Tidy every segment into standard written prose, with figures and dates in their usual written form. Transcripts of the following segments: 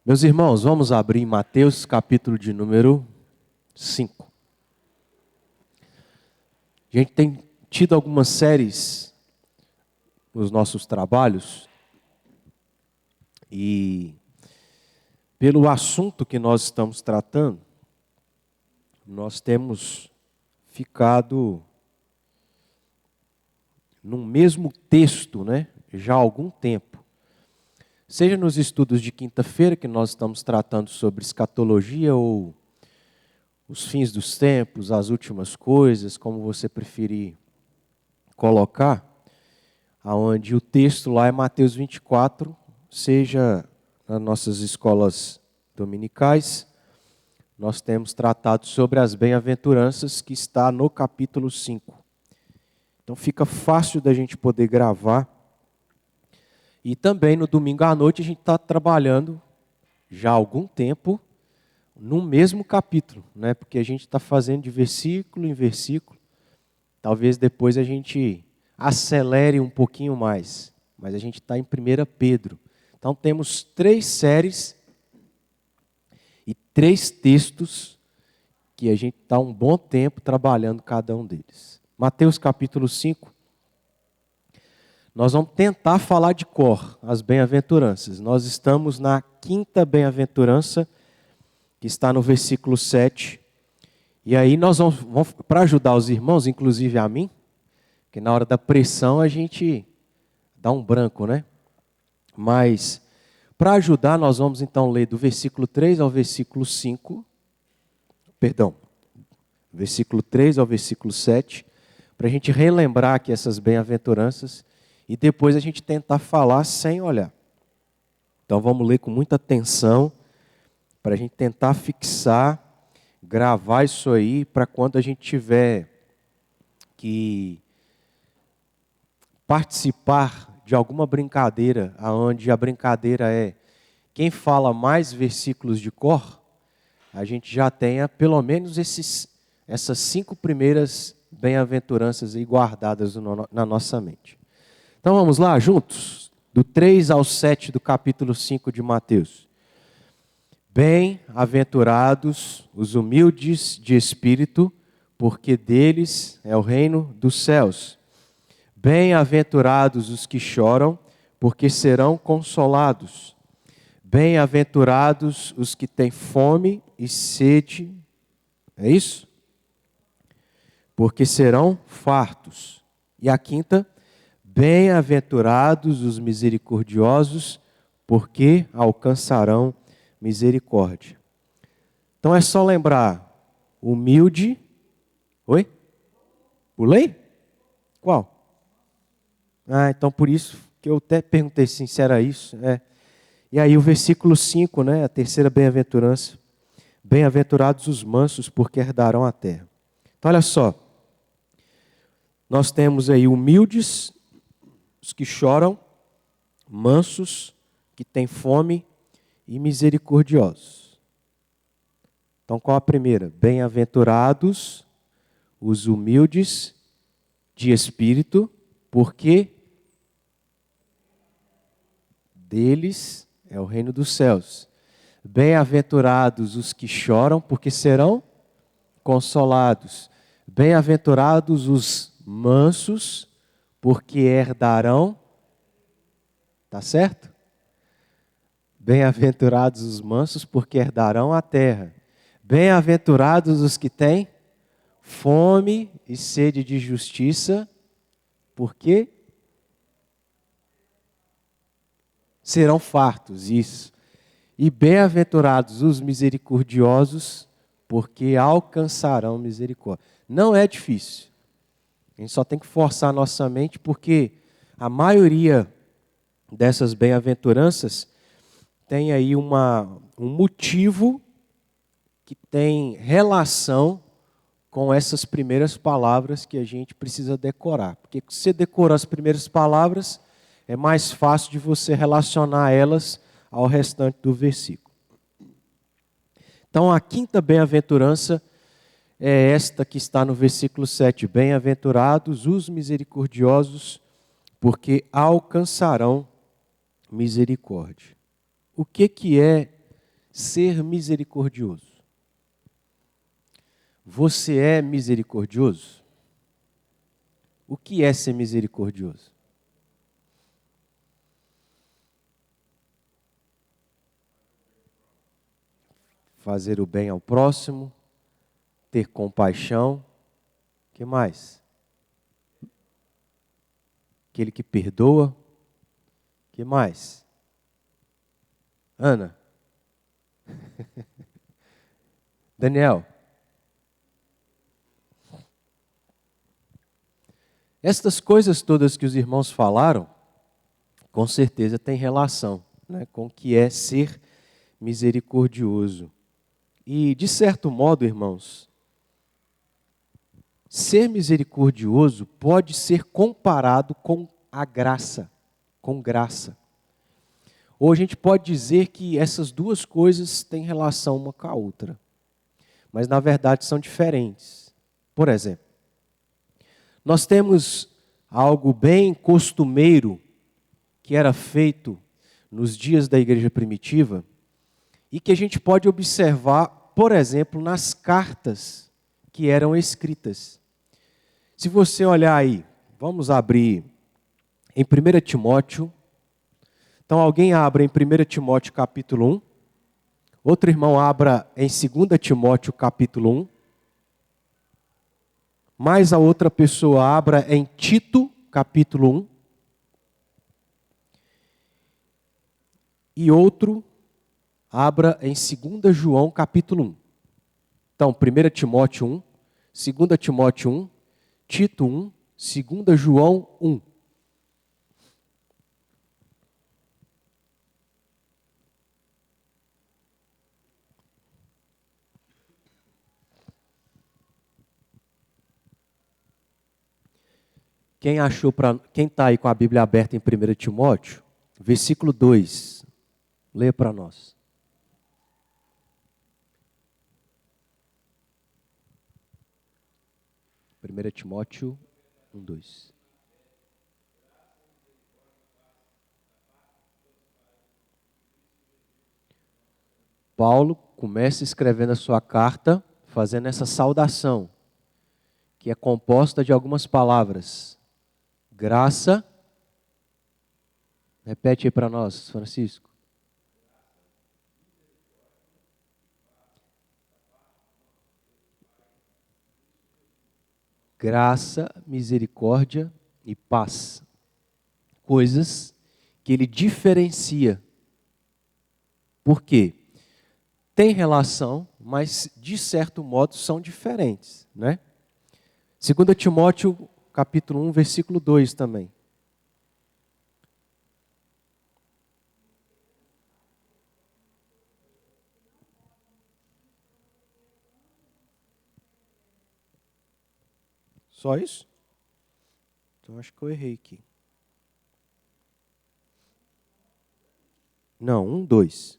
Meus irmãos, vamos abrir em Mateus, capítulo de número 5. A gente tem tido algumas séries nos nossos trabalhos e, pelo assunto que nós estamos tratando, nós temos ficado no mesmo texto, já há algum tempo. Seja nos estudos de quinta-feira, que nós estamos tratando sobre escatologia ou os fins dos tempos, as últimas coisas, como você preferir colocar, aonde o texto lá é Mateus 24, seja nas nossas escolas dominicais, nós temos tratado sobre as bem-aventuranças, que está no capítulo 5. Então fica fácil da gente poder gravar. E também no domingo à noite a gente está trabalhando já há algum tempo no mesmo capítulo, porque a gente está fazendo de versículo em versículo. Talvez depois a gente acelere um pouquinho mais, mas a gente está em 1 Pedro. Então temos 3 séries e 3 textos que a gente está um bom tempo trabalhando cada um deles. Mateus capítulo 5. Nós vamos tentar falar de cor as bem-aventuranças. Nós estamos na 5ª bem-aventurança, que está no versículo 7. E aí nós vamos para ajudar os irmãos, inclusive a mim, que na hora da pressão a gente dá um branco, Mas, para ajudar, nós vamos então ler do versículo 3 ao versículo 5. Perdão, versículo 3 ao versículo 7, para a gente relembrar aqui essas bem-aventuranças. E depois a gente tentar falar sem olhar. Então vamos ler com muita atenção, para a gente tentar fixar, gravar isso aí, para quando a gente tiver que participar de alguma brincadeira, onde a brincadeira é quem fala mais versículos de cor, a gente já tenha pelo menos essas 5 primeiras bem-aventuranças aí guardadas na nossa mente. Então vamos lá, juntos, do 3 ao 7 do capítulo 5 de Mateus. Bem-aventurados os humildes de espírito, porque deles é o reino dos céus. Bem-aventurados os que choram, porque serão consolados. Bem-aventurados os que têm fome e sede, é isso? Porque serão fartos. E a 5ª, bem-aventurados os misericordiosos, porque alcançarão misericórdia. Então é só lembrar, humilde. Oi? Pulei? Qual? Então por isso que eu até perguntei se era isso. E aí o versículo 5, a terceira bem-aventurança. Bem-aventurados os mansos, porque herdarão a terra. Então olha só, nós temos aí humildes, os que choram, mansos, que têm fome e misericordiosos. Então qual a primeira? Bem-aventurados os humildes de espírito, porque deles é o reino dos céus. Bem-aventurados os que choram, porque serão consolados. Bem-aventurados os mansos, porque herdarão, tá certo? Bem-aventurados os mansos, porque herdarão a terra. Bem-aventurados os que têm fome e sede de justiça, porque serão fartos, isso. E bem-aventurados os misericordiosos, porque alcançarão misericórdia. Não é difícil. A gente só tem que forçar a nossa mente, porque a maioria dessas bem-aventuranças tem aí um motivo que tem relação com essas primeiras palavras que a gente precisa decorar. Porque se você decorou as primeiras palavras, é mais fácil de você relacionar elas ao restante do versículo. Então a 5ª bem-aventurança é esta que está no versículo 7. Bem-aventurados os misericordiosos, porque alcançarão misericórdia. O que é ser misericordioso. Você é misericordioso? O que é ser misericordioso? Fazer o bem ao próximo, ter compaixão. O que mais? Aquele que perdoa. O que mais? Ana? Daniel? Estas coisas todas que os irmãos falaram, com certeza tem relação, né, com o que é ser misericordioso. E, de certo modo, irmãos, ser misericordioso pode ser comparado com a graça, com graça. Ou a gente pode dizer que essas duas coisas têm relação uma com a outra, mas na verdade são diferentes. Por exemplo, nós temos algo bem costumeiro que era feito nos dias da igreja primitiva e que a gente pode observar, por exemplo, nas cartas que eram escritas. Se você olhar aí, vamos abrir em 1 Timóteo. Então alguém abra em 1 Timóteo capítulo 1. Outro irmão abra em 2 Timóteo capítulo 1. Mais a outra pessoa abra em Tito capítulo 1. E outro abra em 2 João capítulo 1. Então, 1 Timóteo 1, 2 Timóteo 1, Tito 1, 2 João 1. Quem está aí com a Bíblia aberta em 1 Timóteo, versículo 2, leia para nós. Primeira Timóteo 1, 2. Paulo começa escrevendo a sua carta, fazendo essa saudação, que é composta de algumas palavras. Graça, repete aí para nós, Francisco. Graça, misericórdia e paz. Coisas que ele diferencia. Por quê? Tem relação, mas de certo modo são diferentes, né? 2 Timóteo capítulo 1, versículo 2 também. Só isso? Então acho que eu errei aqui. Não, 1, 2.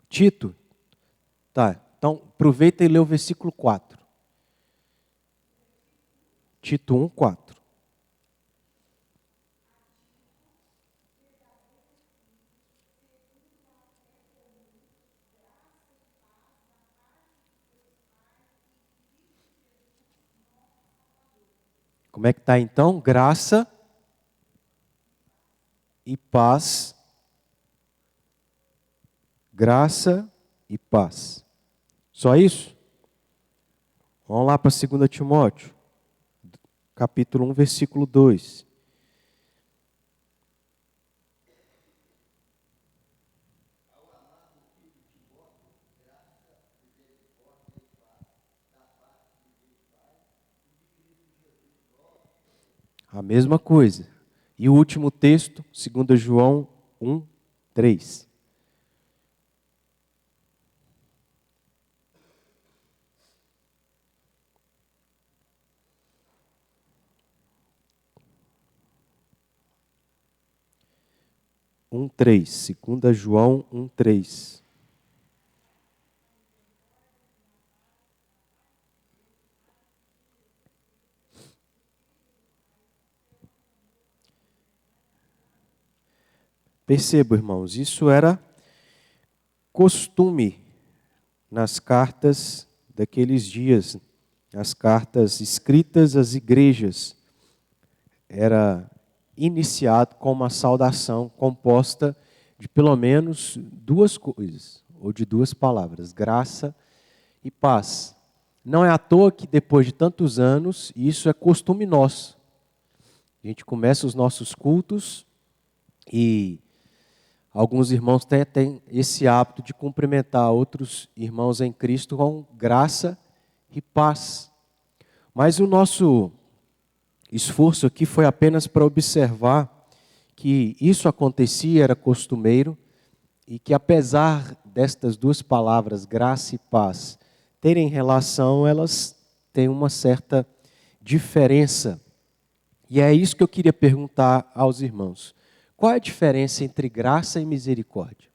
Tito. Tá, então aproveita e lê o versículo 4. Tito 1, 4. Como é que está então? Graça e paz. Graça e paz. Só isso? Vamos lá para 2 Timóteo, capítulo 1, versículo 2. A mesma coisa. E o último texto, 2 João 1, 3. Um 3, 2 João 1, 3. Perceba, irmãos, isso era costume nas cartas daqueles dias, as cartas escritas às igrejas. Era iniciado com uma saudação composta de pelo menos duas coisas, ou de duas palavras, graça e paz. Não é à toa que depois de tantos anos, isso é costume nosso. A gente começa os nossos cultos e alguns irmãos têm esse hábito de cumprimentar outros irmãos em Cristo com graça e paz. Mas o nosso esforço aqui foi apenas para observar que isso acontecia, era costumeiro, e que apesar destas duas palavras, graça e paz, terem relação, elas têm uma certa diferença. E é isso que eu queria perguntar aos irmãos. Qual é a diferença entre graça e misericórdia?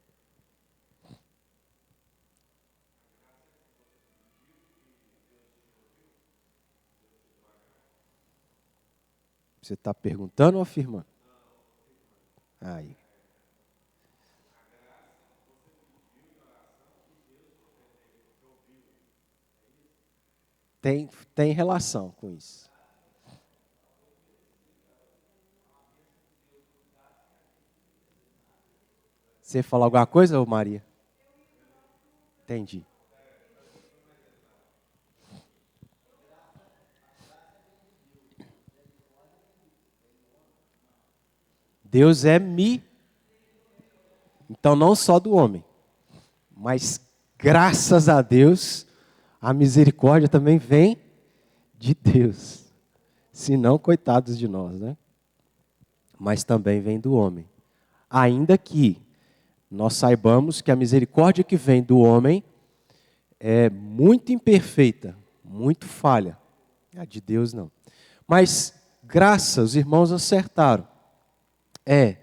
Você está perguntando ou afirmando? Aí. Tem relação com isso. Você falou alguma coisa, ô Maria? Entendi. Deus é então não só do homem, mas graças a Deus, a misericórdia também vem de Deus. Se não, coitados de nós, né? Mas também vem do homem. Ainda que nós saibamos que a misericórdia que vem do homem é muito imperfeita, muito falha. A de Deus não. Mas graça, os irmãos acertaram. É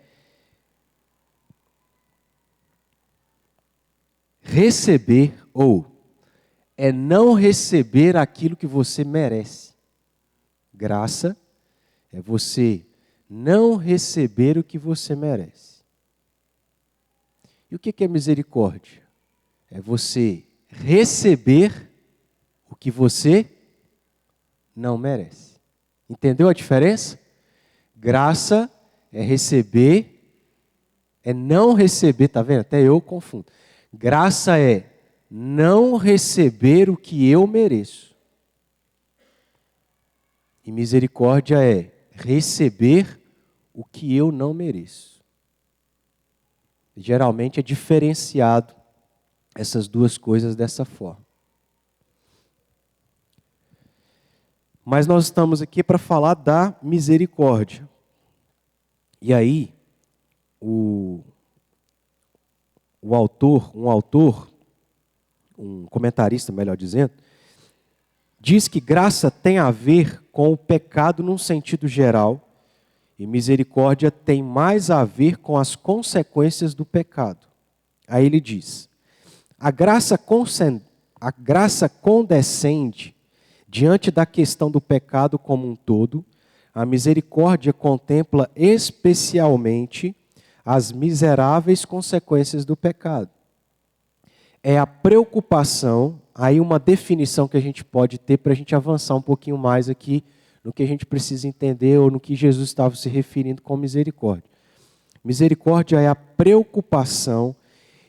receber ou é não receber aquilo que você merece. Graça é você não receber o que você merece. E o que é misericórdia? É você receber o que você não merece. Entendeu a diferença? Graça é receber, é não receber, tá vendo? Até eu confundo. Graça é não receber o que eu mereço. E misericórdia é receber o que eu não mereço. Geralmente é diferenciado essas duas coisas dessa forma. Mas nós estamos aqui para falar da misericórdia. E aí, um comentarista, melhor dizendo, diz que graça tem a ver com o pecado num sentido geral e misericórdia tem mais a ver com as consequências do pecado. Aí ele diz: a graça condescende diante da questão do pecado como um todo, a misericórdia contempla especialmente as miseráveis consequências do pecado. É a preocupação, aí uma definição que a gente pode ter para a gente avançar um pouquinho mais aqui no que a gente precisa entender ou no que Jesus estava se referindo com misericórdia. Misericórdia é a preocupação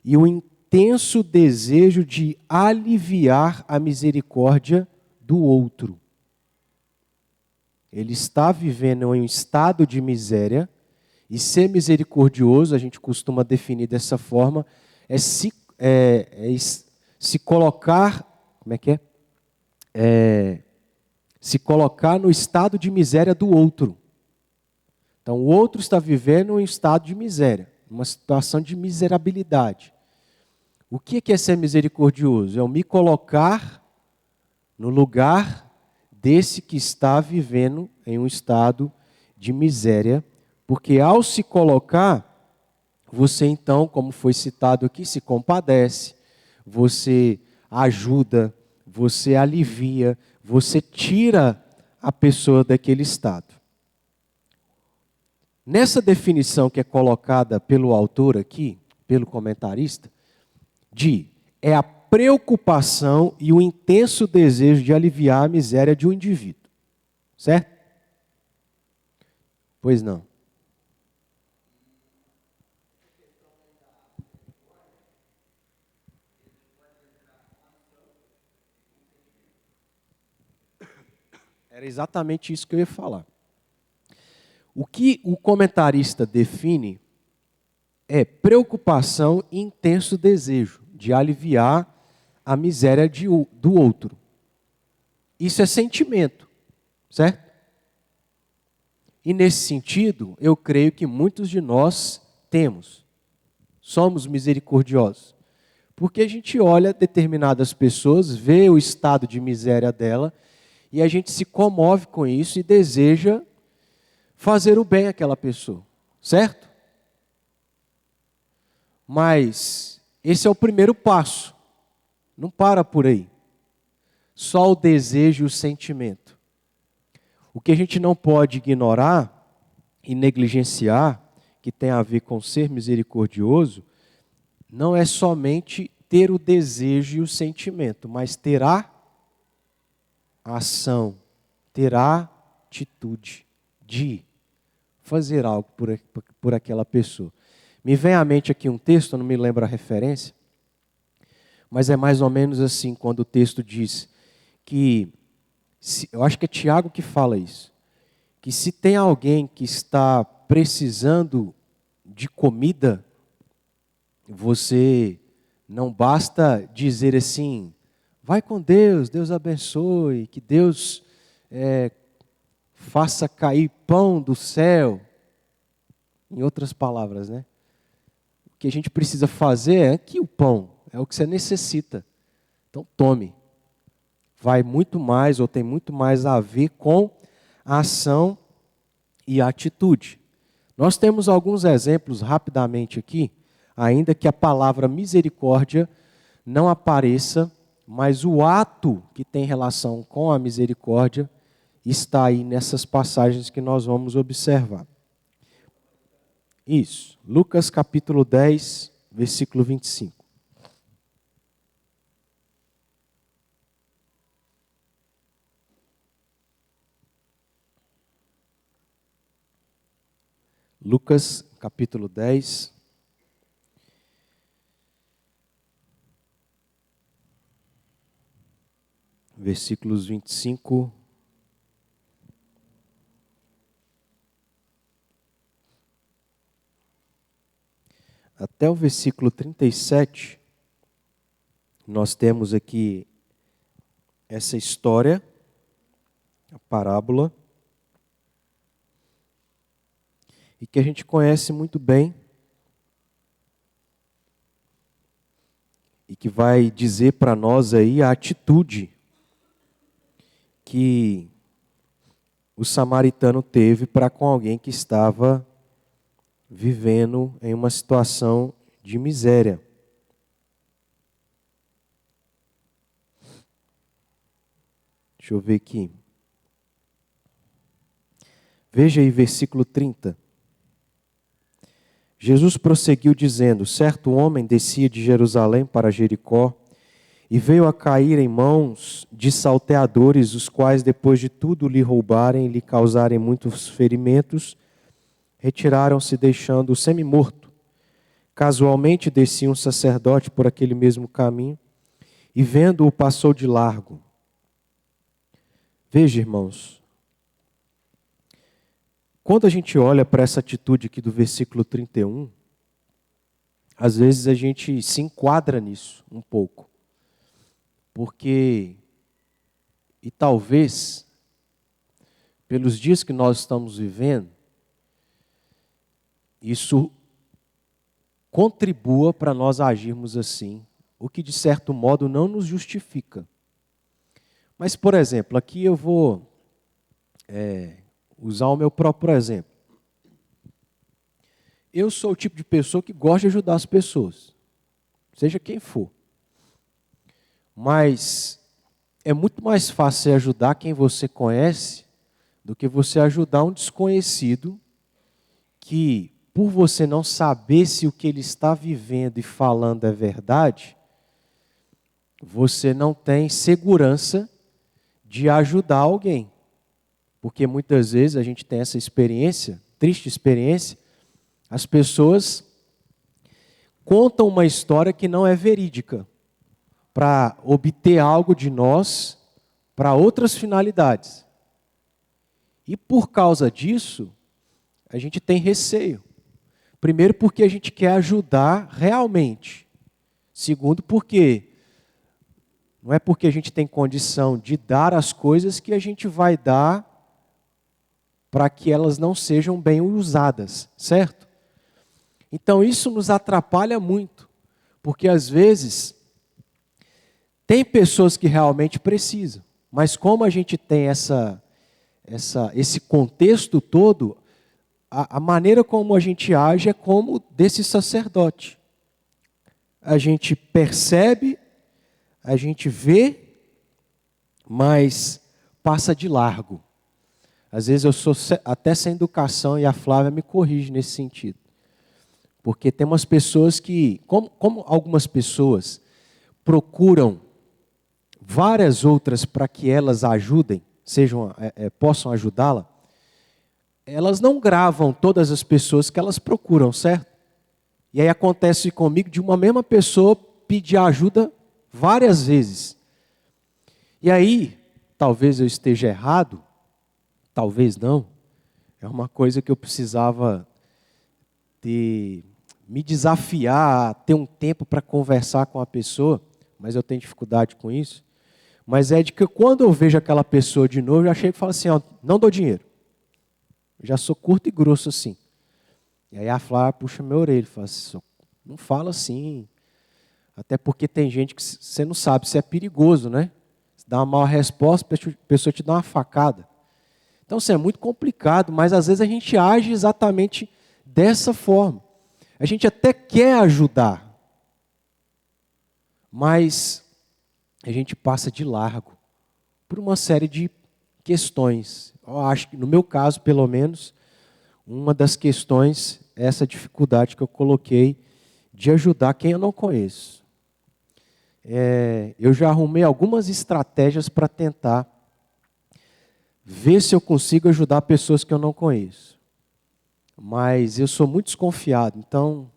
e o intenso desejo de aliviar a misericórdia do outro. Ele está vivendo em um estado de miséria, e ser misericordioso, a gente costuma definir dessa forma, é se colocar, como é que é? Se colocar no estado de miséria do outro. Então, o outro está vivendo em um estado de miséria, uma situação de miserabilidade. O que é ser misericordioso? É eu me colocar no lugar desse que está vivendo em um estado de miséria, porque ao se colocar, você então, como foi citado aqui, se compadece, você ajuda, você alivia, você tira a pessoa daquele estado. Nessa definição que é colocada pelo autor aqui, pelo comentarista, é a preocupação e o intenso desejo de aliviar a miséria de um indivíduo. Certo? Pois não. Era exatamente isso que eu ia falar. O que o comentarista define é preocupação e intenso desejo de aliviar a miséria do outro. Isso é sentimento, certo? E nesse sentido, eu creio que muitos de nós somos misericordiosos. Porque a gente olha determinadas pessoas, vê o estado de miséria dela, e a gente se comove com isso e deseja fazer o bem àquela pessoa, certo? Mas esse é o primeiro passo, não para por aí. Só o desejo e o sentimento. O que a gente não pode ignorar e negligenciar, que tem a ver com ser misericordioso, não é somente ter o desejo e o sentimento, mas ter a ação, ter a atitude de fazer algo por aquela pessoa. Me vem à mente aqui um texto, eu não me lembro a referência, mas é mais ou menos assim, quando o texto diz que, eu acho que é Tiago que fala isso, que se tem alguém que está precisando de comida, você não basta dizer assim, vai com Deus, Deus abençoe, que Deus faça cair pão do céu. Em outras palavras, né? O que a gente precisa fazer é aqui o pão, é o que você necessita. Então tome. Vai muito mais, ou tem muito mais a ver com a ação e a atitude. Nós temos alguns exemplos rapidamente aqui, ainda que a palavra misericórdia não apareça, mas o ato que tem relação com a misericórdia está aí nessas passagens que nós vamos observar. Isso, Lucas capítulo 10, versículo 25. Lucas capítulo 10, versículos 25 até o versículo 37, nós temos aqui essa história, a parábola, e que a gente conhece muito bem, e que vai dizer para nós aí a atitude que o samaritano teve para com alguém que estava vivendo em uma situação de miséria. Deixa eu ver aqui. Veja aí versículo 30. Jesus prosseguiu dizendo, certo homem descia de Jerusalém para Jericó e veio a cair em mãos de salteadores, os quais depois de tudo lhe roubarem e lhe causarem muitos ferimentos, retiraram-se deixando-o semi-morto. Casualmente descia um sacerdote por aquele mesmo caminho e vendo-o passou de largo. Veja, irmãos, quando a gente olha para essa atitude aqui do versículo 31, às vezes a gente se enquadra nisso um pouco. Porque, e talvez, pelos dias que nós estamos vivendo, isso contribua para nós agirmos assim, o que de certo modo não nos justifica. Mas, por exemplo, aqui eu vou usar o meu próprio exemplo. Eu sou o tipo de pessoa que gosta de ajudar as pessoas, seja quem for. Mas é muito mais fácil você ajudar quem você conhece do que você ajudar um desconhecido que, por você não saber se o que ele está vivendo e falando é verdade, você não tem segurança de ajudar alguém. Porque muitas vezes a gente tem essa experiência, triste experiência, as pessoas contam uma história que não é verídica, para obter algo de nós, para outras finalidades. E por causa disso, a gente tem receio. Primeiro, porque a gente quer ajudar realmente. Segundo, porque não é porque a gente tem condição de dar as coisas que a gente vai dar para que elas não sejam bem usadas, certo? Então isso nos atrapalha muito, porque às vezes tem pessoas que realmente precisam, mas como a gente tem esse contexto todo, a maneira como a gente age é como desse sacerdote. A gente percebe, a gente vê, mas passa de largo. Às vezes eu sou até sem educação e a Flávia me corrige nesse sentido. Porque tem umas pessoas que, como algumas pessoas procuram várias outras para que elas ajudem, possam ajudá-la, elas não gravam todas as pessoas que elas procuram, certo? E aí acontece comigo de uma mesma pessoa pedir ajuda várias vezes. E aí, talvez eu esteja errado, talvez não, é uma coisa que eu precisava me desafiar a ter um tempo para conversar com a pessoa, mas eu tenho dificuldade com isso. Mas é de que quando eu vejo aquela pessoa de novo, eu já chego e falo assim, ó, não dou dinheiro. Eu já sou curto e grosso assim. E aí a Flávia puxa minha orelha e fala assim, não fala assim. Até porque tem gente que você não sabe se é perigoso, né? Se dá uma má resposta, a pessoa te dá uma facada. Então, isso é muito complicado, mas às vezes a gente age exatamente dessa forma. A gente até quer ajudar, mas a gente passa de largo por uma série de questões. Eu acho que, no meu caso, pelo menos, uma das questões é essa dificuldade que eu coloquei de ajudar quem eu não conheço. Eu já arrumei algumas estratégias para tentar ver se eu consigo ajudar pessoas que eu não conheço. Mas eu sou muito desconfiado, então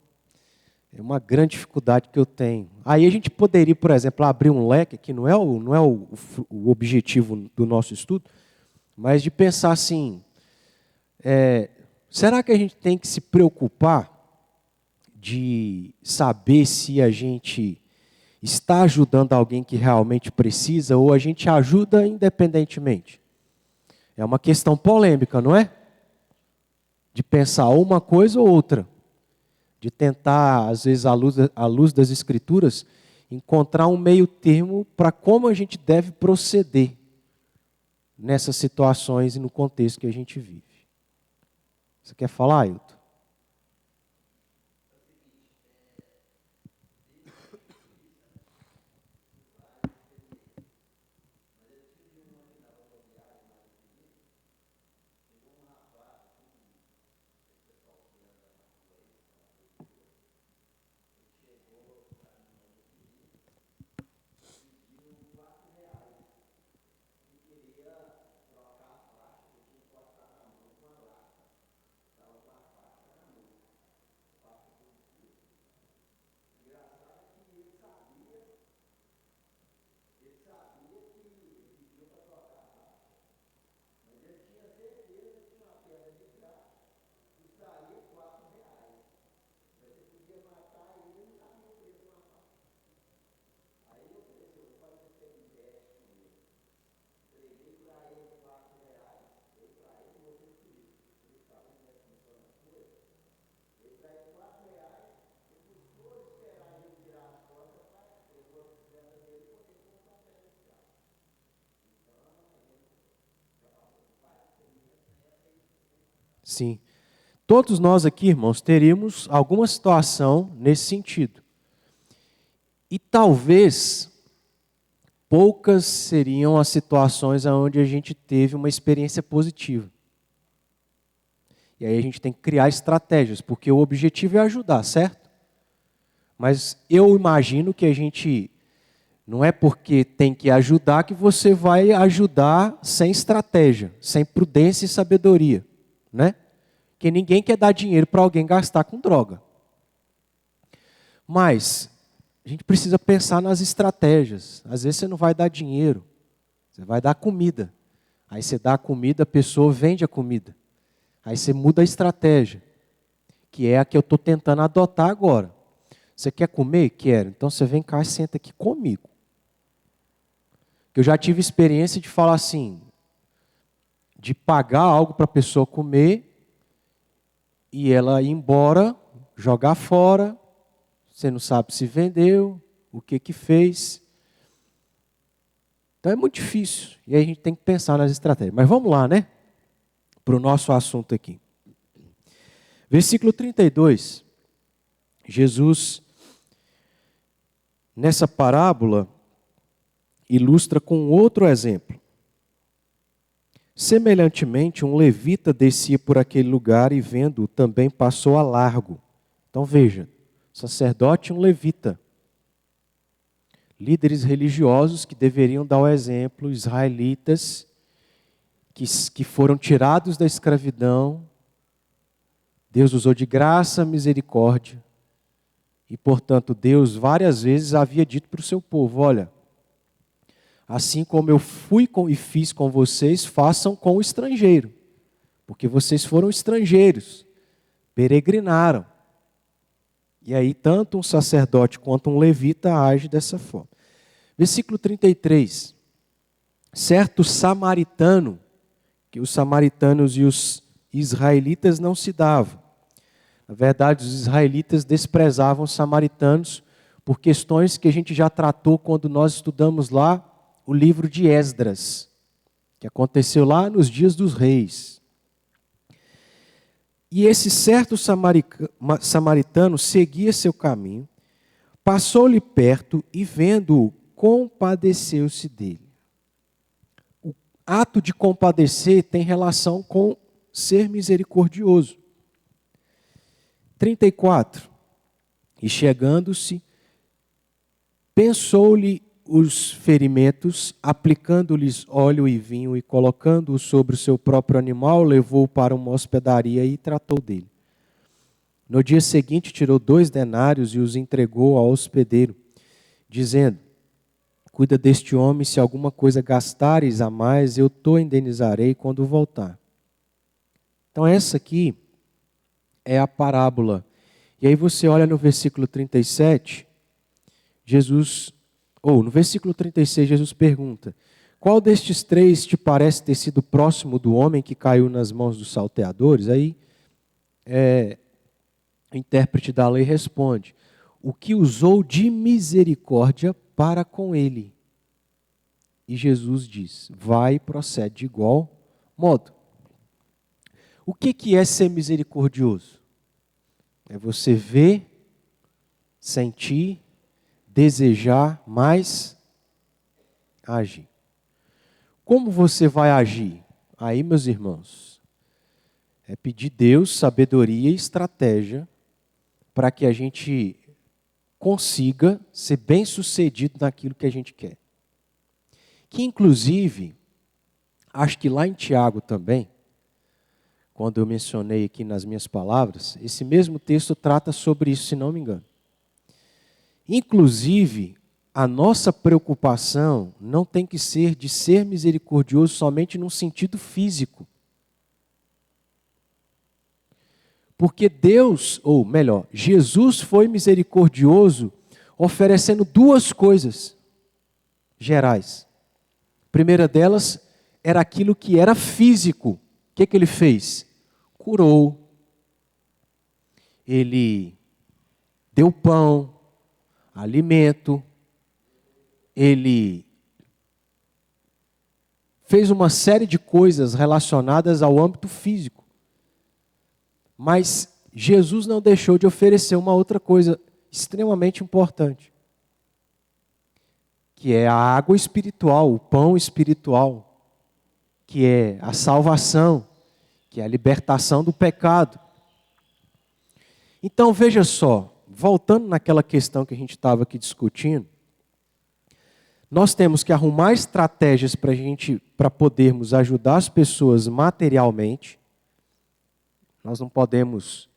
é uma grande dificuldade que eu tenho. Aí a gente poderia, por exemplo, abrir um leque, que não é o objetivo do nosso estudo, mas de pensar assim, será que a gente tem que se preocupar de saber se a gente está ajudando alguém que realmente precisa ou a gente ajuda independentemente? É uma questão polêmica, não é? De pensar uma coisa ou outra. De tentar, às vezes, à luz das Escrituras, encontrar um meio termo para como a gente deve proceder nessas situações e no contexto que a gente vive. Você quer falar, Ailton? Sim. Todos nós aqui, irmãos, teríamos alguma situação nesse sentido. E talvez poucas seriam as situações onde a gente teve uma experiência positiva. E aí a gente tem que criar estratégias, porque o objetivo é ajudar, certo? Mas eu imagino que a gente, não é porque tem que ajudar que você vai ajudar sem estratégia, sem prudência e sabedoria, né? Porque ninguém quer dar dinheiro para alguém gastar com droga. Mas a gente precisa pensar nas estratégias. Às vezes você não vai dar dinheiro, você vai dar comida. Aí você dá a comida, a pessoa vende a comida. Aí você muda a estratégia, que é a que eu estou tentando adotar agora. Você quer comer? Quero. Então você vem cá e senta aqui comigo. Eu já tive experiência de falar assim, de pagar algo para a pessoa comer e ela ir embora, jogar fora, você não sabe se vendeu, o que fez. Então é muito difícil. E aí a gente tem que pensar nas estratégias. Mas vamos lá, né? Para o nosso assunto aqui. Versículo 32. Jesus, nessa parábola, ilustra com outro exemplo. Semelhantemente, um levita descia por aquele lugar e vendo-o também passou a largo. Então veja, sacerdote e um levita. Líderes religiosos que deveriam dar o exemplo, israelitas que foram tirados da escravidão. Deus usou de graça, misericórdia. E, portanto, Deus várias vezes havia dito para o seu povo, olha, assim como eu fui e fiz com vocês, façam com o estrangeiro. Porque vocês foram estrangeiros, peregrinaram. E aí, tanto um sacerdote quanto um levita age dessa forma. Versículo 33. Certo samaritano, que os samaritanos e os israelitas não se davam. Na verdade, os israelitas desprezavam os samaritanos por questões que a gente já tratou quando nós estudamos lá o livro de Esdras, que aconteceu lá nos dias dos reis. E esse certo samaritano seguia seu caminho, passou-lhe perto e, vendo-o, compadeceu-se dele. O ato de compadecer tem relação com ser misericordioso. 34. E chegando-se, pensou-lhe os ferimentos, aplicando-lhes óleo e vinho e colocando-o sobre o seu próprio animal, levou-o para uma hospedaria e tratou dele. No dia seguinte, tirou 2 denários e os entregou ao hospedeiro, dizendo, cuida deste homem, se alguma coisa gastares a mais, eu te indenizarei quando voltar. Então essa aqui é a parábola. E aí você olha no versículo 37, no versículo 36, Jesus pergunta, qual destes 3 te parece ter sido próximo do homem que caiu nas mãos dos salteadores? Aí o intérprete da lei responde, o que usou de misericórdia para com ele. E Jesus diz, vai e procede de igual modo. O que é ser misericordioso? É você ver, sentir, desejar, mas agir. Como você vai agir? Aí, meus irmãos, é pedir a Deus sabedoria e estratégia para que a gente consiga ser bem-sucedido naquilo que a gente quer. Que, inclusive, acho que lá em Tiago também, quando eu mencionei aqui nas minhas palavras, esse mesmo texto trata sobre isso, se não me engano. Inclusive, a nossa preocupação não tem que ser de ser misericordioso somente num sentido físico. Porque Deus, ou melhor, Jesus foi misericordioso oferecendo 2 coisas gerais. A primeira delas era aquilo que era físico. O que ele fez? Curou. Ele deu pão, alimento. Ele fez uma série de coisas relacionadas ao âmbito físico. Mas Jesus não deixou de oferecer uma outra coisa extremamente importante, que é a água espiritual, o pão espiritual, que é a salvação, que é a libertação do pecado. Então, veja só, voltando naquela questão que a gente estava aqui discutindo, nós temos que arrumar estratégias para podermos ajudar as pessoas materialmente. Nós não podemos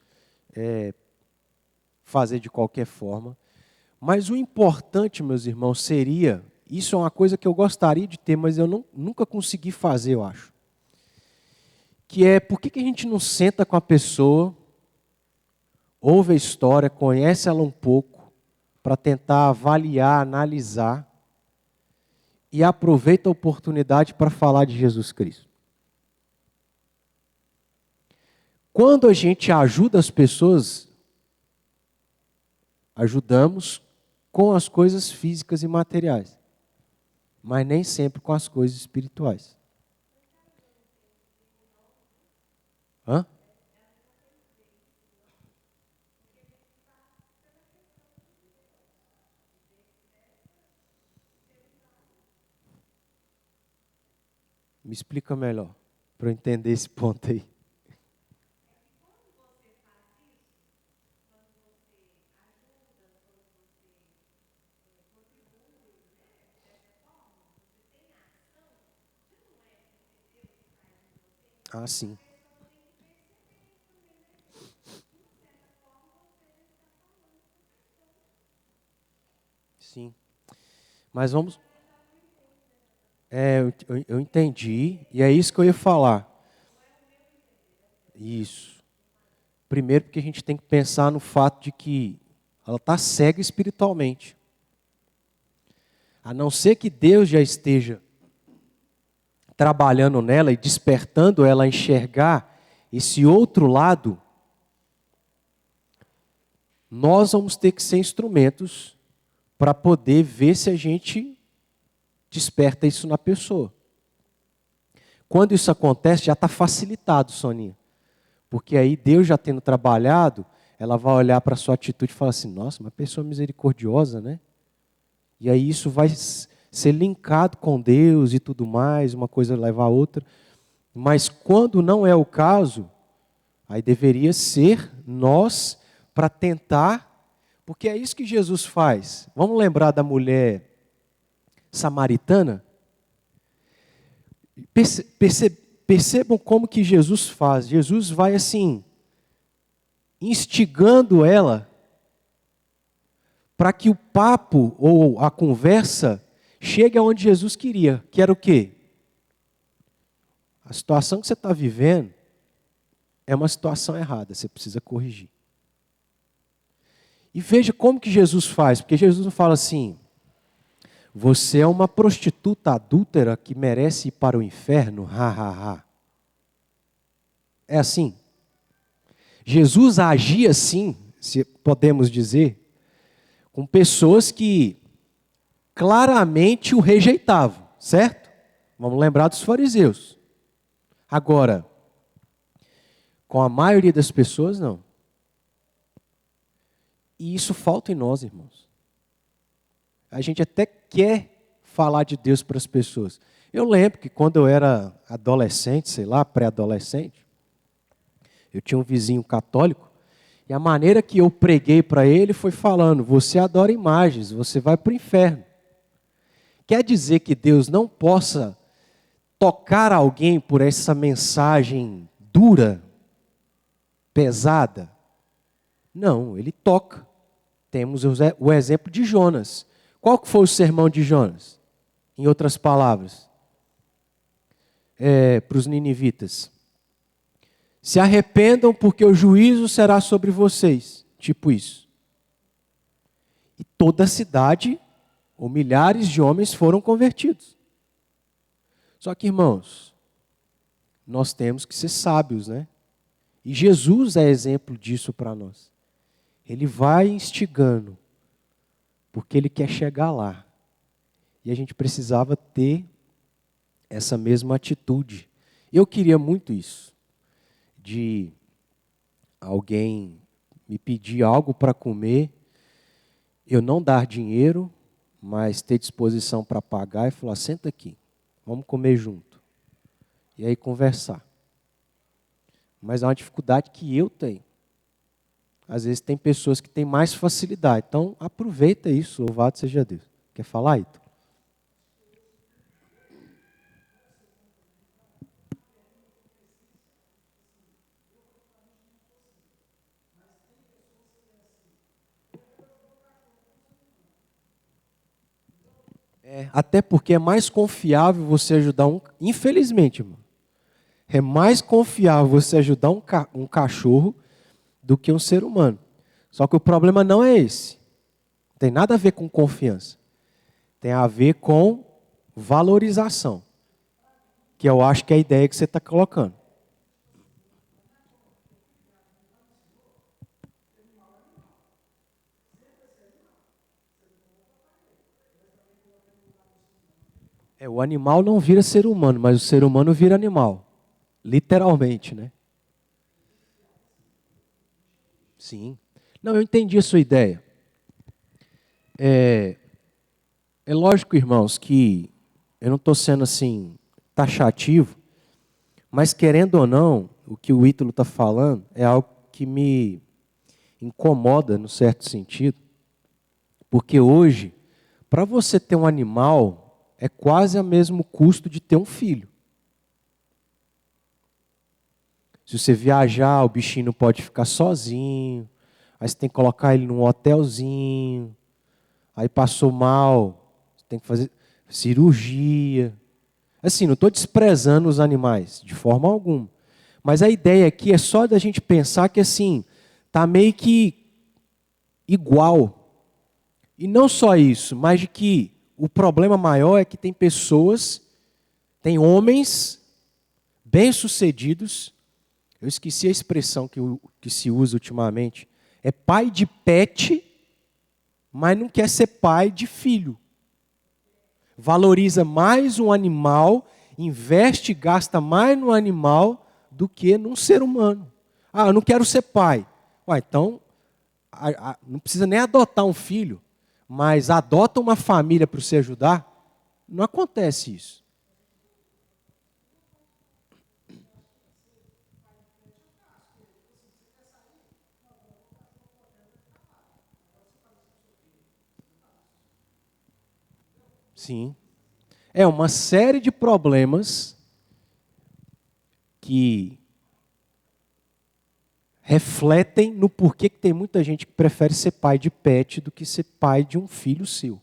fazer de qualquer forma. Mas o importante, meus irmãos, seria, isso é uma coisa que eu gostaria de ter, mas eu nunca consegui fazer, eu acho. Que é, por que a gente não senta com a pessoa, ouve a história, conhece ela um pouco, para tentar avaliar, analisar, e aproveita a oportunidade para falar de Jesus Cristo. Quando a gente ajuda as pessoas, ajudamos com as coisas físicas e materiais, mas nem sempre com as coisas espirituais. Hã? Me explica melhor, para eu entender esse ponto aí. Ah, sim. Sim. Mas vamos. Eu entendi, e é isso que eu ia falar. Isso. Primeiro, porque a gente tem que pensar no fato de que ela está cega espiritualmente. A não ser que Deus já esteja trabalhando nela e despertando ela a enxergar esse outro lado, nós vamos ter que ser instrumentos para poder ver se a gente desperta isso na pessoa. Quando isso acontece, já está facilitado, Soninha. Porque aí Deus já tendo trabalhado, ela vai olhar para a sua atitude e falar assim, nossa, uma pessoa misericordiosa, né? E aí isso vai ser linkado com Deus e tudo mais, uma coisa leva a outra. Mas quando não é o caso, aí deveria ser nós para tentar, porque é isso que Jesus faz. Vamos lembrar da mulher samaritana? Percebam como que Jesus faz. Jesus vai assim, instigando ela para que o papo ou a conversa chegue aonde Jesus queria, que era o quê? A situação que você está vivendo é uma situação errada, você precisa corrigir. E veja como que Jesus faz, porque Jesus não fala assim, você é uma prostituta adúltera que merece ir para o inferno, ha, ha, ha. É assim. Jesus agia assim, se podemos dizer, com pessoas que claramente o rejeitavam, certo? Vamos lembrar dos fariseus. Agora, com a maioria das pessoas, não. E isso falta em nós, irmãos. A gente até quer falar de Deus para as pessoas. Eu lembro que quando eu era adolescente, sei lá, pré-adolescente, eu tinha um vizinho católico, e a maneira que eu preguei para ele foi falando, você adora imagens, você vai para o inferno. Quer dizer que Deus não possa tocar alguém por essa mensagem dura, pesada? Não, ele toca. Temos o exemplo de Jonas. Qual que foi o sermão de Jonas? Em outras palavras, para os ninivitas. Se arrependam porque o juízo será sobre vocês. Tipo isso. E toda a cidade, ou milhares de homens foram convertidos. Só que, irmãos, nós temos que ser sábios, né? E Jesus é exemplo disso para nós. Ele vai instigando, porque ele quer chegar lá. E a gente precisava ter essa mesma atitude. Eu queria muito isso, de alguém me pedir algo para comer, eu não dar dinheiro, mas ter disposição para pagar e falar, senta aqui, vamos comer junto. E aí conversar. mas é uma dificuldade que eu tenho. Às vezes tem pessoas que têm mais facilidade. Então, aproveita isso, louvado seja Deus. Quer falar, Ito? Até porque é mais confiável você ajudar infelizmente, irmão, é mais confiável você ajudar um cachorro do que um ser humano. Só que o problema não é esse. Não tem nada a ver com confiança. Tem a ver com valorização. Que eu acho que é a ideia que você está colocando. O animal não vira ser humano, mas o ser humano vira animal. Literalmente, né? Sim. Não, eu entendi a sua ideia. É lógico, irmãos, que eu não estou sendo assim taxativo, mas querendo ou não, o que o Ítalo está falando é algo que me incomoda, no certo sentido, porque hoje, para você ter um animal, é quase o mesmo custo de ter um filho. Se você viajar, o bichinho não pode ficar sozinho, aí você tem que colocar ele num hotelzinho, aí passou mal, você tem que fazer cirurgia. Assim, não estou desprezando os animais, de forma alguma. Mas a ideia aqui é só da gente pensar que assim, está meio que igual. E não só isso, mas de que o problema maior é que tem pessoas, tem homens bem-sucedidos, eu esqueci a expressão que se usa ultimamente, é pai de pet, mas não quer ser pai de filho. Valoriza mais um animal, investe e gasta mais no animal do que num ser humano. Ah, eu não quero ser pai. Ué, então, não precisa nem adotar um filho, mas adota uma família para você ajudar. Não acontece isso. Sim. É uma série de problemas que refletem no porquê que tem muita gente que prefere ser pai de pet do que ser pai de um filho seu.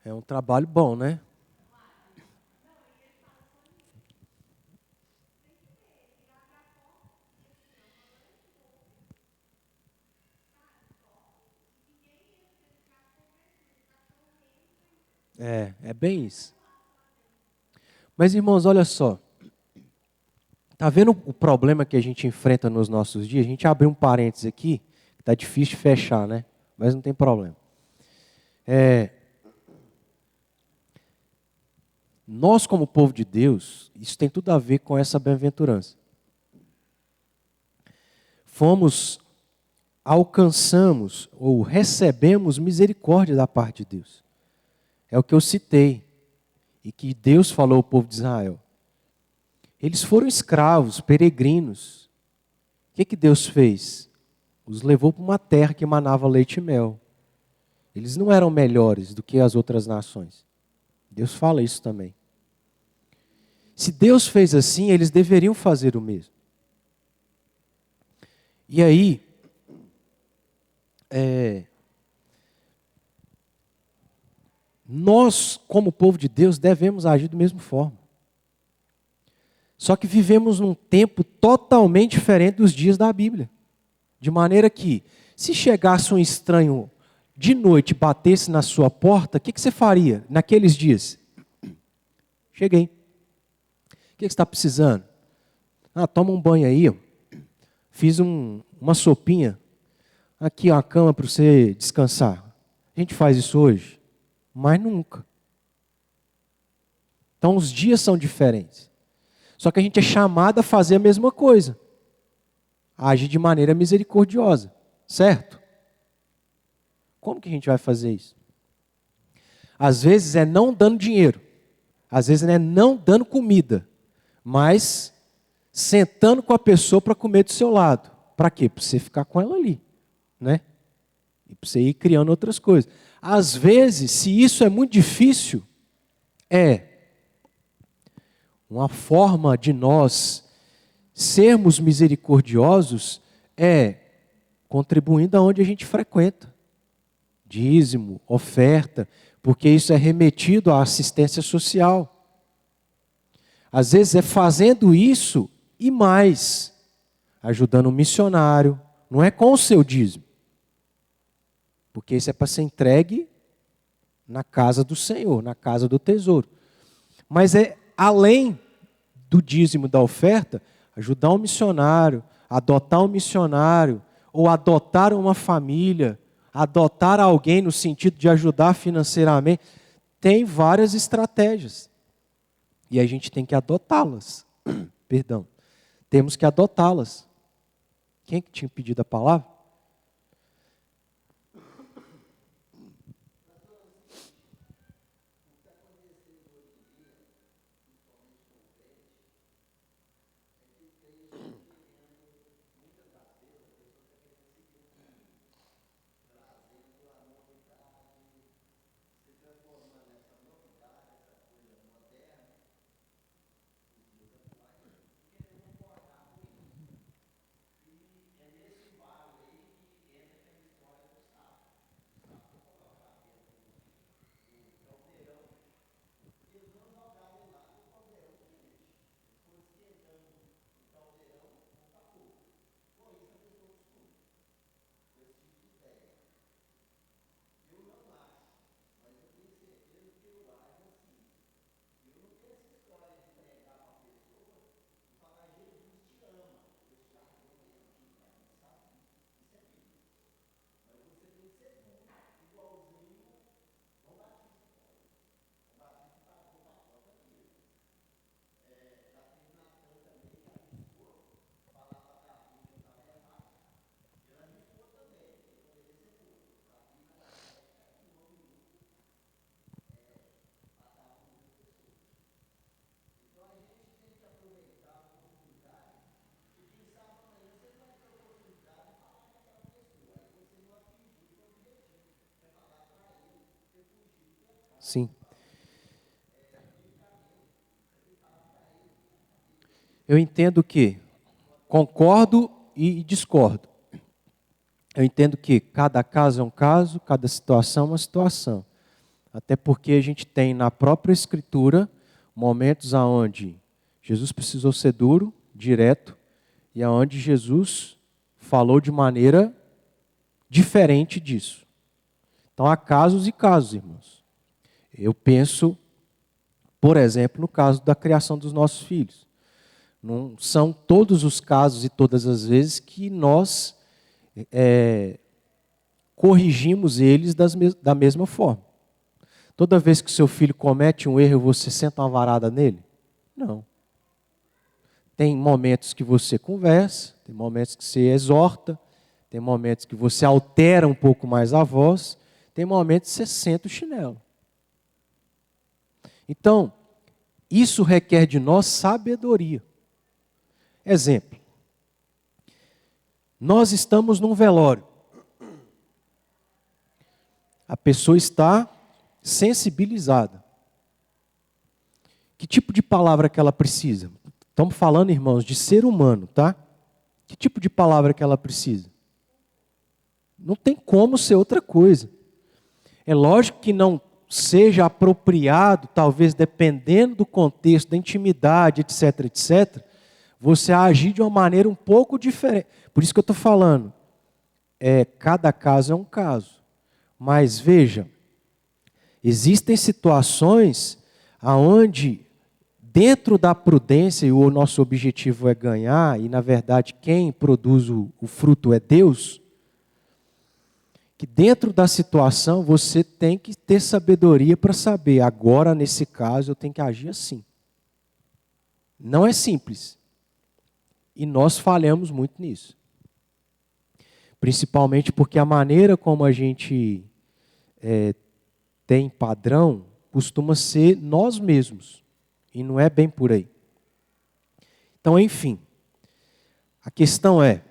É um trabalho bom, né? É bem isso. Mas, irmãos, olha só. Está vendo o problema que a gente enfrenta nos nossos dias? A gente abriu um parênteses aqui, que está difícil de fechar, né? Mas não tem problema. Nós, como povo de Deus, isso tem tudo a ver com essa bem-aventurança. Alcançamos ou recebemos misericórdia da parte de Deus. É o que eu citei. E que Deus falou ao povo de Israel. Eles foram escravos, peregrinos. O que Deus fez? Os levou para uma terra que emanava leite e mel. Eles não eram melhores do que as outras nações. Deus fala isso também. Se Deus fez assim, eles deveriam fazer o mesmo. E aí, nós, como povo de Deus, devemos agir da mesma forma. Só que vivemos num tempo totalmente diferente dos dias da Bíblia. De maneira que, se chegasse um estranho de noite e batesse na sua porta, o que você faria naqueles dias? Cheguei. O que você está precisando? Ah, toma um banho aí. Ó. Fiz uma sopinha. Aqui, ó, a cama para você descansar. A gente faz isso hoje? Mas nunca. Então, os dias são diferentes. Só que a gente é chamado a fazer a mesma coisa. Age de maneira misericordiosa. Certo? Como que a gente vai fazer isso? Às vezes é não dando dinheiro. Às vezes é não dando comida. Mas sentando com a pessoa para comer do seu lado. Para quê? Para você ficar com ela ali. Né? E para você ir criando outras coisas. Às vezes, se isso é muito difícil, uma forma de nós sermos misericordiosos contribuindo aonde a gente frequenta. Dízimo, oferta, porque isso é remetido à assistência social. Às vezes é fazendo isso e mais, ajudando um missionário, não é com o seu dízimo, porque isso é para ser entregue na casa do Senhor, na casa do tesouro. Mas é além do dízimo da oferta, ajudar um missionário, adotar um missionário, ou adotar uma família, adotar alguém no sentido de ajudar financeiramente. Tem várias estratégias. E a gente tem que adotá-las. Perdão. Temos que adotá-las. Quem que tinha pedido a palavra? Sim. Eu entendo que concordo e discordo. Eu entendo que cada caso é um caso, cada situação é uma situação. Até porque a gente tem na própria Escritura momentos onde Jesus precisou ser duro, direto, e onde Jesus falou de maneira diferente disso. Então há casos e casos, irmãos. Eu penso, por exemplo, no caso da criação dos nossos filhos. Não são todos os casos e todas as vezes que nós corrigimos eles da mesma forma. Toda vez que o seu filho comete um erro, você senta uma varada nele? Não. Tem momentos que você conversa, tem momentos que você exorta, tem momentos que você altera um pouco mais a voz, tem momentos que você senta o chinelo. Então, isso requer de nós sabedoria. Exemplo. Nós estamos num velório. A pessoa está sensibilizada. Que tipo de palavra que ela precisa? Estamos falando, irmãos, de ser humano, tá? Que tipo de palavra que ela precisa? Não tem como ser outra coisa. É lógico que não seja apropriado, talvez dependendo do contexto, da intimidade, etc, etc, você agir de uma maneira um pouco diferente. Por isso que eu estou falando, cada caso é um caso. Mas veja, existem situações onde, dentro da prudência, e o nosso objetivo é ganhar, e na verdade quem produz o fruto é Deus, que dentro da situação você tem que ter sabedoria para saber, agora nesse caso eu tenho que agir assim. Não é simples. E nós falhamos muito nisso. Principalmente porque a maneira como a gente tem padrão costuma ser nós mesmos. E não é bem por aí. Então, enfim, a questão é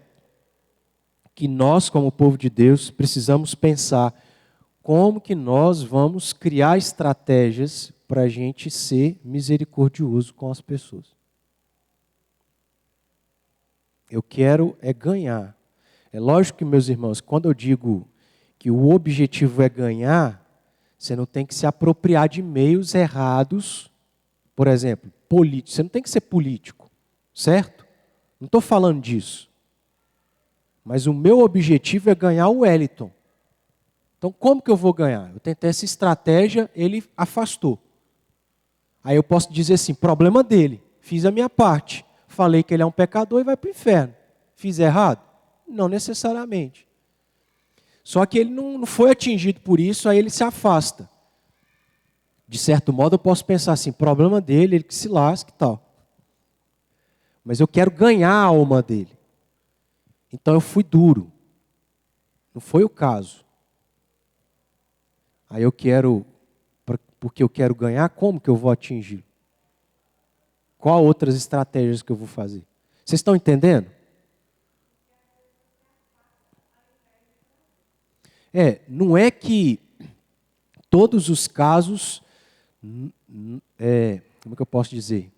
que nós, como povo de Deus, precisamos pensar como que nós vamos criar estratégias para a gente ser misericordioso com as pessoas. Eu quero ganhar. É lógico que, meus irmãos, quando eu digo que o objetivo é ganhar, você não tem que se apropriar de meios errados, por exemplo, político. Você não tem que ser político, certo? Não estou falando disso. Mas o meu objetivo é ganhar o Wellington. Então, como que eu vou ganhar? Eu tentei essa estratégia, ele afastou. Aí eu posso dizer assim, problema dele, fiz a minha parte. Falei que ele é um pecador e vai para o inferno. Fiz errado? Não necessariamente. Só que ele não foi atingido por isso, aí ele se afasta. De certo modo, eu posso pensar assim, problema dele, ele que se lasque e tal. Mas eu quero ganhar a alma dele. Então eu fui duro. Não foi o caso. Aí eu quero, porque eu quero ganhar, como que eu vou atingir? Qual outras estratégias que eu vou fazer? Vocês estão entendendo? Não é que todos os casos, como é que eu posso dizer?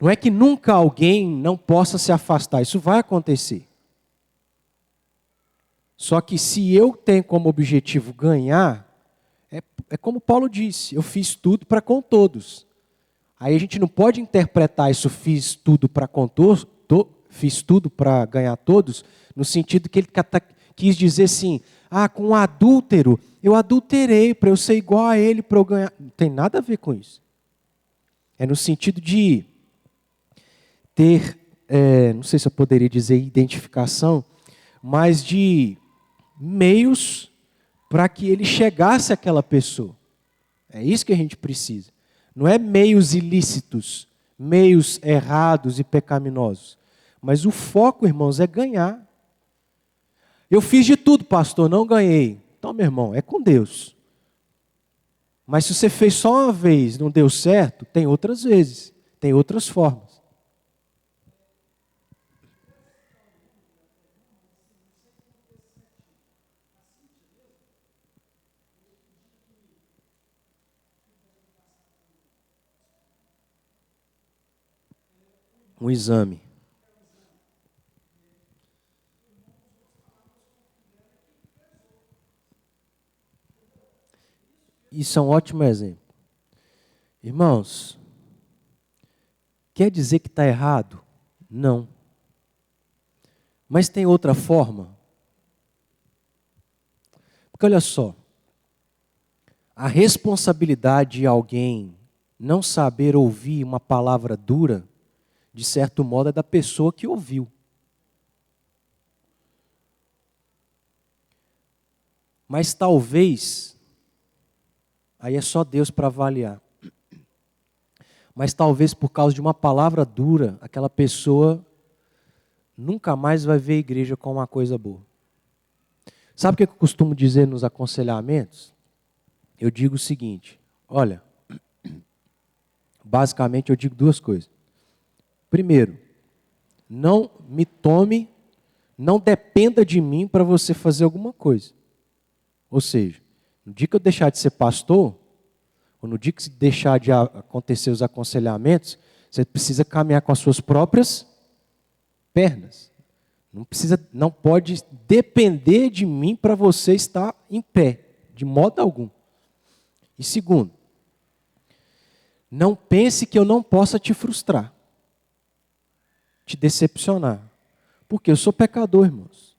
Não é que nunca alguém não possa se afastar, isso vai acontecer. Só que se eu tenho como objetivo ganhar, é como Paulo disse, eu fiz tudo para com todos. Aí a gente não pode interpretar isso, fiz tudo para com todos, fiz tudo para ganhar todos, no sentido que ele quis dizer assim, com um adúltero, eu adulterei para eu ser igual a ele, para eu ganhar. Não tem nada a ver com isso. É no sentido de ter, não sei se eu poderia dizer identificação, mas de meios para que ele chegasse àquela pessoa. É isso que a gente precisa. Não é meios ilícitos, meios errados e pecaminosos. Mas o foco, irmãos, é ganhar. Eu fiz de tudo, pastor, não ganhei. Então, meu irmão, é com Deus. Mas se você fez só uma vez e não deu certo, tem outras vezes, tem outras formas. Um exame. Isso é um ótimo exemplo. Irmãos, quer dizer que está errado? Não. Mas tem outra forma? Porque olha só, a responsabilidade de alguém não saber ouvir uma palavra dura, de certo modo, é da pessoa que ouviu. Mas talvez, aí é só Deus para avaliar, mas talvez por causa de uma palavra dura, aquela pessoa nunca mais vai ver a igreja como uma coisa boa. Sabe o que eu costumo dizer nos aconselhamentos? Eu digo o seguinte, olha, basicamente eu digo duas coisas. Primeiro, não me tome, não dependa de mim para você fazer alguma coisa. Ou seja, no dia que eu deixar de ser pastor, ou no dia que deixar de acontecer os aconselhamentos, você precisa caminhar com as suas próprias pernas. Não pode depender de mim para você estar em pé, de modo algum. E segundo, não pense que eu não possa te frustrar, te decepcionar. Porque eu sou pecador, irmãos.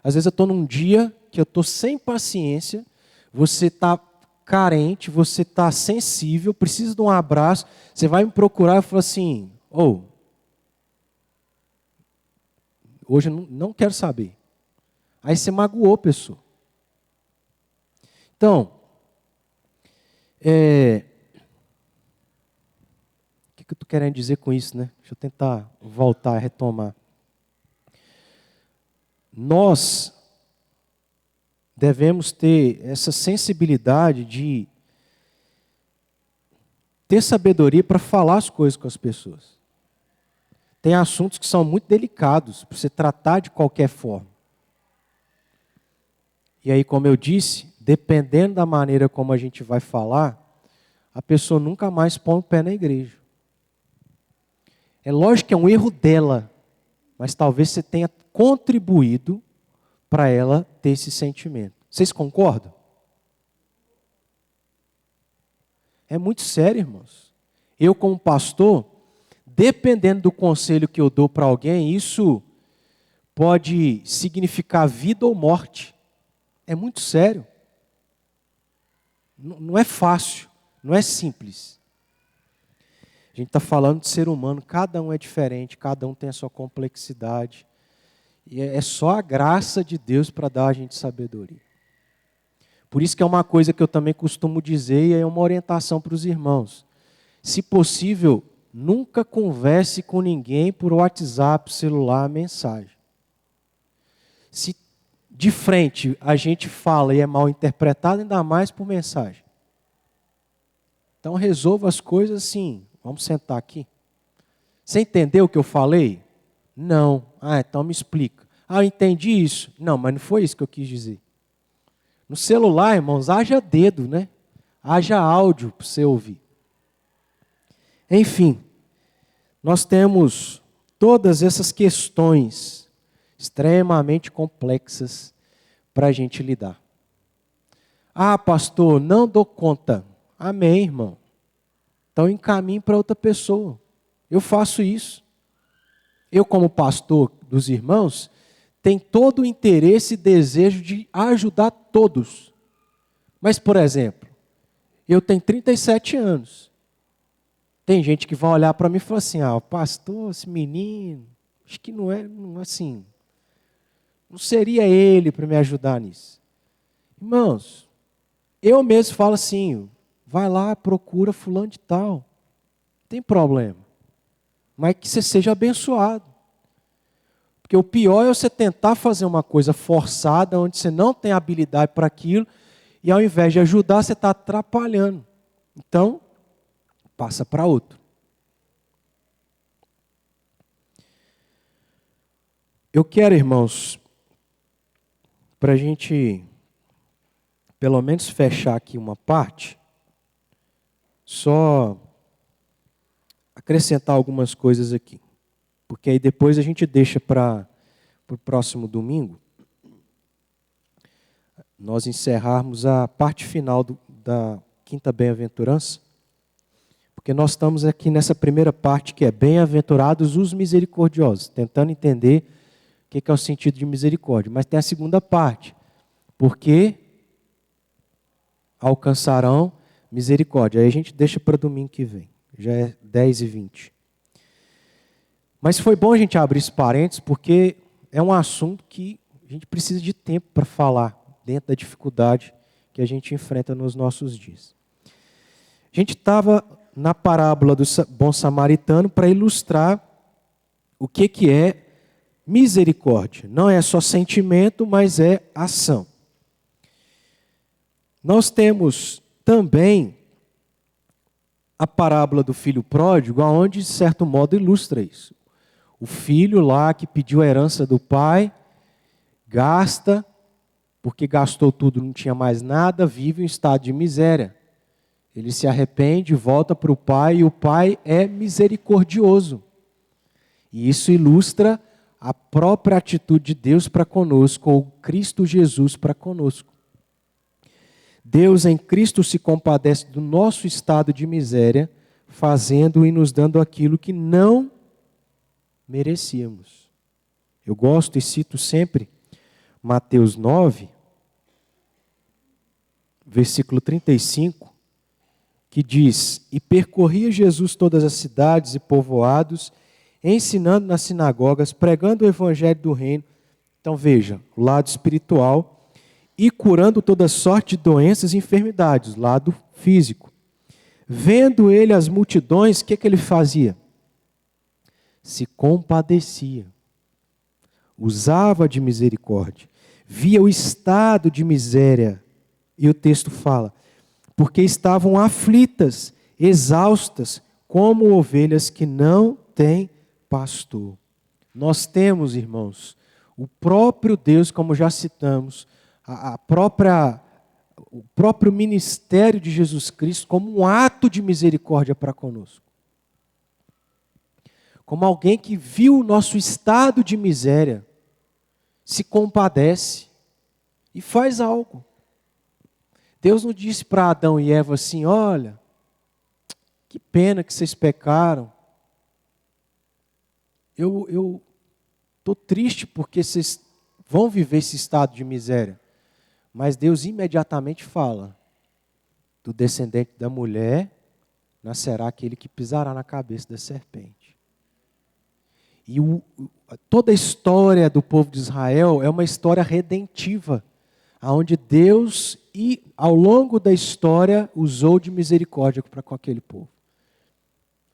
Às vezes eu estou num dia que eu estou sem paciência, você está carente, você está sensível, precisa de um abraço, você vai me procurar e fala assim, hoje eu não quero saber. Aí você magoou a pessoa. Então, o que eu estou querendo dizer com isso, né? Deixa eu tentar voltar a retomar. Nós devemos ter essa sensibilidade de ter sabedoria para falar as coisas com as pessoas. Tem assuntos que são muito delicados para você tratar de qualquer forma. E aí, como eu disse, dependendo da maneira como a gente vai falar, a pessoa nunca mais põe o pé na igreja. É lógico que é um erro dela, mas talvez você tenha contribuído para ela ter esse sentimento. Vocês concordam? É muito sério, irmãos. Eu, como pastor, dependendo do conselho que eu dou para alguém, isso pode significar vida ou morte. É muito sério. Não é fácil, não é simples. A gente está falando de ser humano, cada um é diferente, cada um tem a sua complexidade. E é só a graça de Deus para dar a gente sabedoria. Por isso que é uma coisa que eu também costumo dizer e é uma orientação para os irmãos. Se possível, nunca converse com ninguém por WhatsApp, celular, mensagem. Se de frente a gente fala e é mal interpretado, ainda mais por mensagem. Então resolva as coisas assim. Vamos sentar aqui. Você entendeu o que eu falei? Não. Então me explica. Eu entendi isso. Não, mas não foi isso que eu quis dizer. No celular, irmãos, haja dedo, né? Haja áudio para você ouvir. Enfim, nós temos todas essas questões extremamente complexas para a gente lidar. Pastor, não dou conta. Amém, irmão. Então encaminhe para outra pessoa. Eu faço isso. Eu, como pastor dos irmãos, tenho todo o interesse e desejo de ajudar todos. Mas, por exemplo, eu tenho 37 anos. Tem gente que vai olhar para mim e falar assim, pastor, esse menino, acho que não é assim. Não seria ele para me ajudar nisso. Irmãos, eu mesmo falo assim, vai lá, procura fulano de tal. Não tem problema. Mas que você seja abençoado. Porque o pior é você tentar fazer uma coisa forçada, onde você não tem habilidade para aquilo, e ao invés de ajudar, você está atrapalhando. Então, passa para outro. Eu quero, irmãos, para a gente, pelo menos, fechar aqui uma parte, só acrescentar algumas coisas aqui. Porque aí depois a gente deixa para o próximo domingo, nós encerrarmos a parte final da quinta bem-aventurança, porque nós estamos aqui nessa primeira parte que é bem-aventurados os misericordiosos, tentando entender o que é o sentido de misericórdia. Mas tem a segunda parte, porque alcançarão misericórdia. Aí a gente deixa para domingo que vem, já é 10h20. Mas foi bom a gente abrir esse parênteses, porque é um assunto que a gente precisa de tempo para falar, dentro da dificuldade que a gente enfrenta nos nossos dias. A gente estava na parábola do bom samaritano para ilustrar o que é misericórdia. Não é só sentimento, mas é ação. Nós temos também a parábola do filho pródigo, onde, de certo modo, ilustra isso. O filho lá que pediu a herança do pai, gasta, porque gastou tudo, não tinha mais nada, vive em estado de miséria. Ele se arrepende, volta para o pai, e o pai é misericordioso. E isso ilustra a própria atitude de Deus para conosco, ou Cristo Jesus para conosco. Deus em Cristo se compadece do nosso estado de miséria, fazendo e nos dando aquilo que não merecíamos. Eu gosto e cito sempre Mateus 9, versículo 35, que diz: E percorria Jesus todas as cidades e povoados, ensinando nas sinagogas, pregando o evangelho do reino. Então veja, o lado espiritual, e curando toda sorte de doenças e enfermidades, lado físico. Vendo ele as multidões, o que ele fazia? Se compadecia, usava de misericórdia, via o estado de miséria, e o texto fala, porque estavam aflitas, exaustas, como ovelhas que não têm pastor. Nós temos, irmãos, o próprio Deus, como já citamos, o próprio ministério de Jesus Cristo como um ato de misericórdia para conosco. Como alguém que viu o nosso estado de miséria, se compadece e faz algo. Deus não disse para Adão e Eva assim: olha, que pena que vocês pecaram. Eu estou triste porque vocês vão viver esse estado de miséria. Mas Deus imediatamente fala: do descendente da mulher nascerá aquele que pisará na cabeça da serpente. E toda a história do povo de Israel é uma história redentiva, onde Deus, ao longo da história, usou de misericórdia para com aquele povo.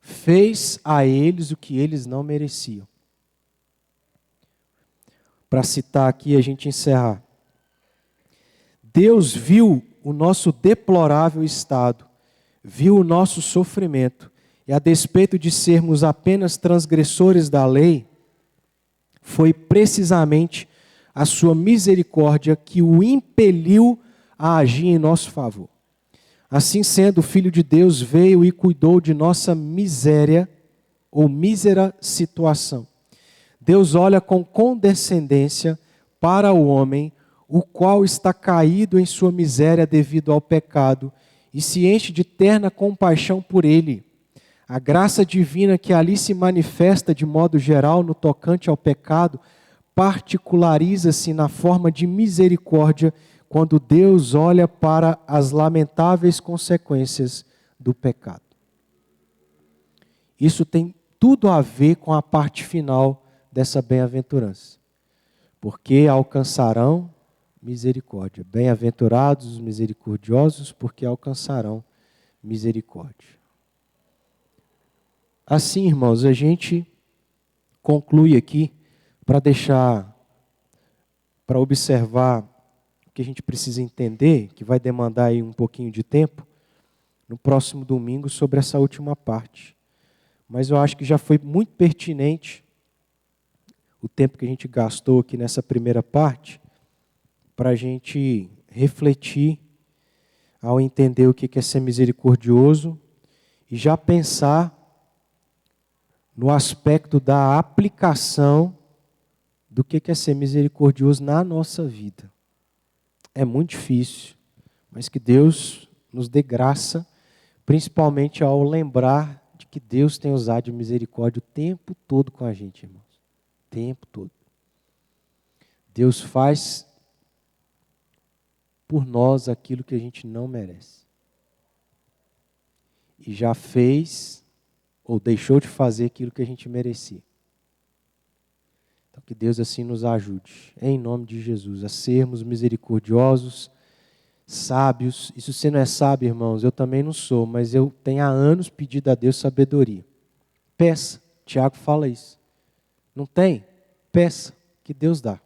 Fez a eles o que eles não mereciam. Para citar aqui, a gente encerrar. Deus viu o nosso deplorável estado, viu o nosso sofrimento, e a despeito de sermos apenas transgressores da lei, foi precisamente a sua misericórdia que o impeliu a agir em nosso favor. Assim sendo, o Filho de Deus veio e cuidou de nossa miséria ou mísera situação. Deus olha com condescendência para o homem, o qual está caído em sua miséria devido ao pecado, e se enche de terna compaixão por ele. A graça divina que ali se manifesta de modo geral no tocante ao pecado, particulariza-se na forma de misericórdia quando Deus olha para as lamentáveis consequências do pecado. Isso tem tudo a ver com a parte final dessa bem-aventurança. Porque alcançarão misericórdia. Bem-aventurados os misericordiosos, porque alcançarão misericórdia. Assim, irmãos, a gente conclui aqui para observar o que a gente precisa entender, que vai demandar aí um pouquinho de tempo, no próximo domingo, sobre essa última parte. Mas eu acho que já foi muito pertinente o tempo que a gente gastou aqui nessa primeira parte, para a gente refletir ao entender o que é ser misericordioso e já pensar no aspecto da aplicação do que é ser misericordioso na nossa vida. É muito difícil, mas que Deus nos dê graça, principalmente ao lembrar de que Deus tem usado de misericórdia o tempo todo com a gente, irmãos. O tempo todo. Deus faz por nós aquilo que a gente não merece. E já fez ou deixou de fazer aquilo que a gente merecia. Então que Deus assim nos ajude, em nome de Jesus, a sermos misericordiosos, sábios. E se você não é sábio, irmãos, eu também não sou, mas eu tenho há anos pedido a Deus sabedoria. Peça, Tiago fala isso. Não tem? Peça, que Deus dá.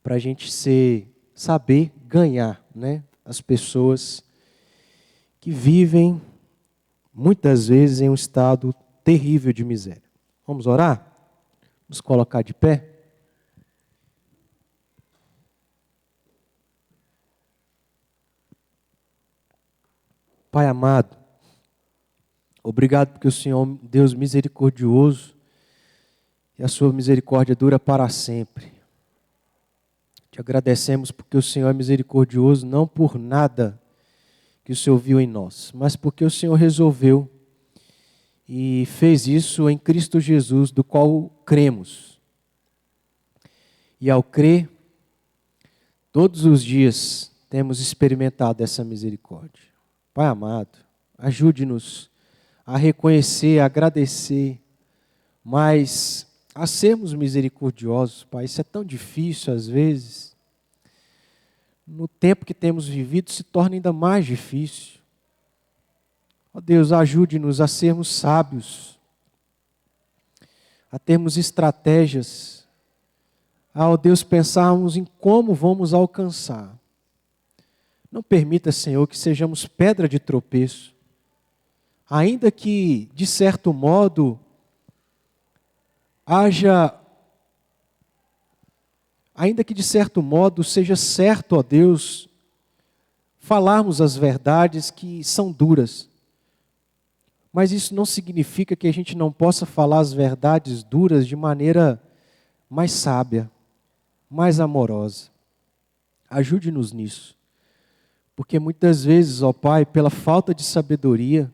Para a gente saber ganhar, né, as pessoas que vivem muitas vezes em um estado terrível de miséria. Vamos orar? Vamos colocar de pé? Pai amado, obrigado porque o Senhor é um Deus misericordioso e a sua misericórdia dura para sempre. Te agradecemos porque o Senhor é misericordioso, não por nada que o Senhor viu em nós, mas porque o Senhor resolveu e fez isso em Cristo Jesus, do qual cremos. E ao crer, todos os dias temos experimentado essa misericórdia. Pai amado, ajude-nos a reconhecer, a agradecer, mas a sermos misericordiosos, Pai. Isso é tão difícil às vezes. No tempo que temos vivido se torna ainda mais difícil. Ó Deus, ajude-nos a sermos sábios, a termos estratégias, ó Deus, pensarmos em como vamos alcançar. Não permita, Senhor, que sejamos pedra de tropeço, ainda que, de certo modo, seja certo, ó Deus, falarmos as verdades que são duras. Mas isso não significa que a gente não possa falar as verdades duras de maneira mais sábia, mais amorosa. Ajude-nos nisso. Porque muitas vezes, ó Pai, pela falta de sabedoria,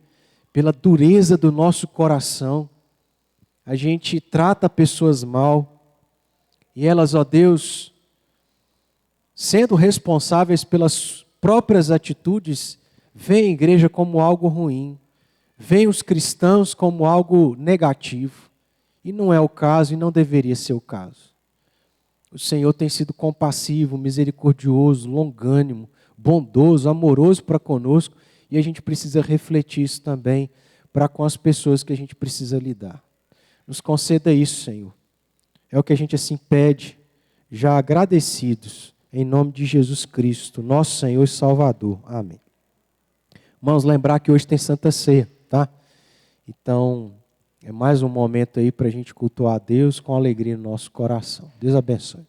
pela dureza do nosso coração, a gente trata pessoas mal, e elas, ó Deus, sendo responsáveis pelas próprias atitudes, veem a igreja como algo ruim, veem os cristãos como algo negativo, e não é o caso e não deveria ser o caso. O Senhor tem sido compassivo, misericordioso, longânimo, bondoso, amoroso para conosco, e a gente precisa refletir isso também para com as pessoas que a gente precisa lidar. Nos conceda isso, Senhor. É o que a gente assim pede, já agradecidos, em nome de Jesus Cristo, nosso Senhor e Salvador. Amém. Irmãos, lembrar que hoje tem Santa Ceia, tá? Então, é mais um momento aí para a gente cultuar a Deus com alegria no nosso coração. Deus abençoe.